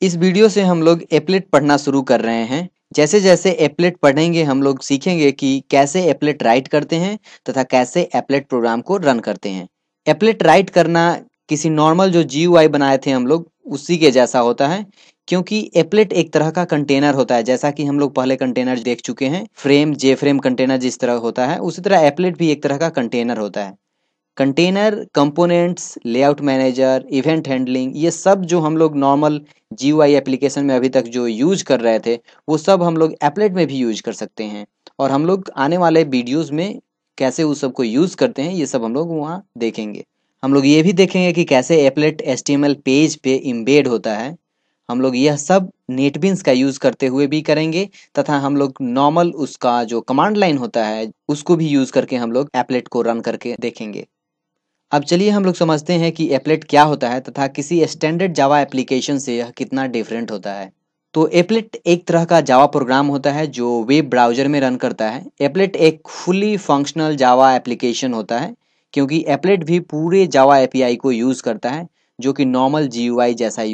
इस वीडियो से हम लोग एप्लेट पढ़ना शुरू कर रहे हैं। जैसे जैसे एप्लेट पढ़ेंगे हम लोग सीखेंगे कि कैसे एप्लेट राइट करते हैं तथा कैसे एप्लेट प्रोग्राम को रन करते हैं। एप्लेट राइट करना किसी नॉर्मल जो जीयूआई बनाए थे हम लोग उसी के जैसा होता है, क्योंकि एप्लेट एक तरह का कंटेनर होता है। जैसा कि हम लोग पहले कंटेनर देख चुके हैं, फ्रेम जे फ्रेम कंटेनर जिस तरह होता है उसी तरह एप्लेट भी एक तरह का कंटेनर होता है। Container, components, layout manager, event handling, ये सब जो हम लोग नॉर्मल जीयूआई एप्लीकेशन में अभी तक जो यूज कर रहे थे वो सब हम लोग एप्लेट में भी यूज कर सकते हैं। और हम लोग आने वाले वीडियोस में कैसे उस सब को यूज करते हैं ये सब हम लोग वहाँ देखेंगे। हम लोग ये भी देखेंगे कि कैसे एप्लेट एचटीएमएल पेज पे इम्बेड होता है। हम लोग यह सब नेटबीन्स का यूज करते हुए भी करेंगे तथा हम लोग नॉर्मल उसका जो कमांड लाइन होता है उसको भी यूज करके हम लोग एप्लेट को रन करके देखेंगे। अब चलिए हम लोग समझते हैं कि एप्लेट क्या होता है तथा किसी स्टैंडर्ड जावा एप्लीकेशन से यह कितना डिफरेंट होता है। तो एप्लेट एक तरह का जावा प्रोग्राम होता है जो वेब ब्राउज़र में रन करता है। एप्लेट एक फुली फंक्शनल जावा एप्लीकेशन होता है, क्योंकि एप्लेट भी पूरे जावा एपीआई को यूज़ करता है जो कि नॉर्मल जीयूआई जैसा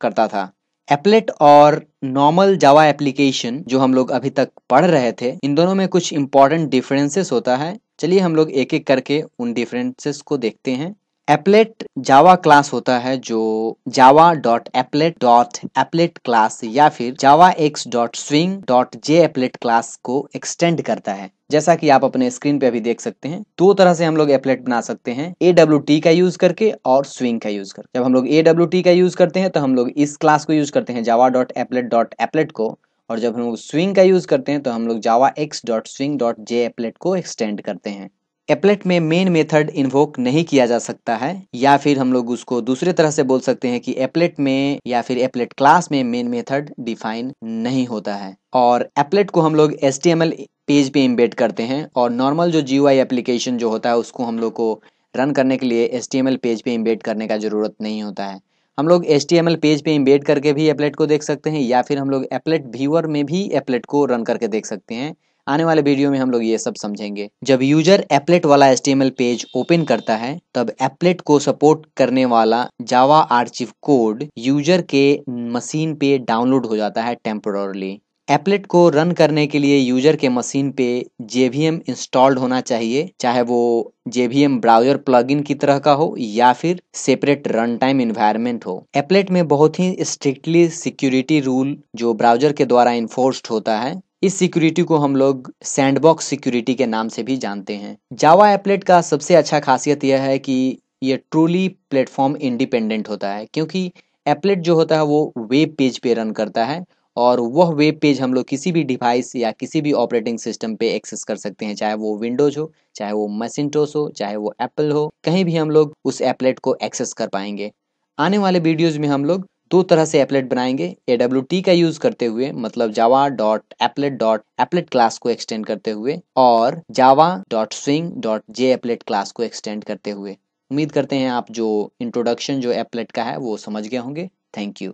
करता था। एप्लेट और नॉर्मल जावा एप्लीकेशन जो हम लोग अभी तक पढ़ रहे थे, इन दोनों में कुछ इंपॉर्टेंट डिफरेंसेस होता है। चलिए हम लोग एक एक करके उन डिफरेंसेस को देखते हैं। एप्लेट जावा क्लास होता है जो Java dot applet dot applet class या फिर जावा x dot swing dot J applet class को एक्सटेंड करता है। जैसा कि आप अपने स्क्रीन पे अभी देख सकते हैं, दो तरह से हम लोग एप्लेट बना सकते हैं, AWT का यूज करके और स्विंग का यूज करके। जब हम लोग AWT का यूज करते हैं तो हम लोग इस क्लास को यूज करते हैं जावा डॉट एप्लेट को, और जब हम लोग स्विंग का यूज करते हैं तो हम लोग जावा x dot swing dot J applet को एक्सटेंड करते हैं। एप्लेट में मेन मेथड इन्वोक नहीं किया जा सकता है, या फिर हम लोग उसको दूसरे तरह से बोल सकते हैं कि एप्लेट में या फिर एप्लेट क्लास में मेन मेथड डिफाइन नहीं होता है। और एप्लेट को हम लोग HTML पेज पे इम्बेड करते हैं, और नॉर्मल जो GUI एप्लीकेशन जो होता है उसको हम लोग को रन करने के लिए HTML पेज पे इम्बेड करने का ज़रूरत नहीं होता है। हम लोग HTML पेज पे इम्बेड करके भी एप्लेट को देख सकते हैं, या फिर हम लोग एप्लेट व्यूअर में भी एप्लेट को रन करके देख सकते हैं। आने वाले वीडियो में हम लोग ये सब समझेंगे। जब यूजर एप्लेट वाला HTML पेज ओपन करता है तब एप्लेट को सपोर्ट करने वाला जावा आर्चिव कोड यूजर के मशीन पे डाउनलोड हो जाता है टेम्पोरली। एप्लेट को रन करने के लिए यूजर के मशीन पे JVM इंस्टॉल्ड होना चाहिए, चाहे वो JVM ब्राउजर प्लगइन की तरह का हो या फिर सेपरेट रन टाइम इन्वायरमेंट हो। एप्लेट में बहुत ही स्ट्रिक्टली सिक्योरिटी रूल जो ब्राउजर के द्वारा इन्फोर्स्ड होता है। इस सिक्योरिटी को हम लोग सैंडबॉक्स सिक्योरिटी के नाम से भी जानते हैं। जावा एप्लेट का सबसे अच्छा खासियत यह है कि ये ट्रूली प्लेटफॉर्म इंडिपेंडेंट होता है, क्योंकि एप्लेट जो होता है वो वेब पेज पे रन करता है, और वह वेब पेज हम लोग किसी भी डिवाइस या किसी भी ऑपरेटिंग सिस्टम पे एक्सेस कर सकते हैं, चाहे वो विंडोज हो, चाहे वो मैसिंटोस हो, चाहे वो एप्पल हो, कहीं भी हम लोग उस एप्लेट को एक्सेस कर पाएंगे। आने वाले वीडियोज में हम लोग दो तरह से एप्लेट बनाएंगे, AWT का यूज करते हुए, मतलब जावा डॉट एप्लेट क्लास को एक्सटेंड करते हुए, और Java dot swing dot J applet class को एक्सटेंड करते हुए। उम्मीद करते हैं आप जो इंट्रोडक्शन जो एप्लेट का है वो समझ गए होंगे। Thank you.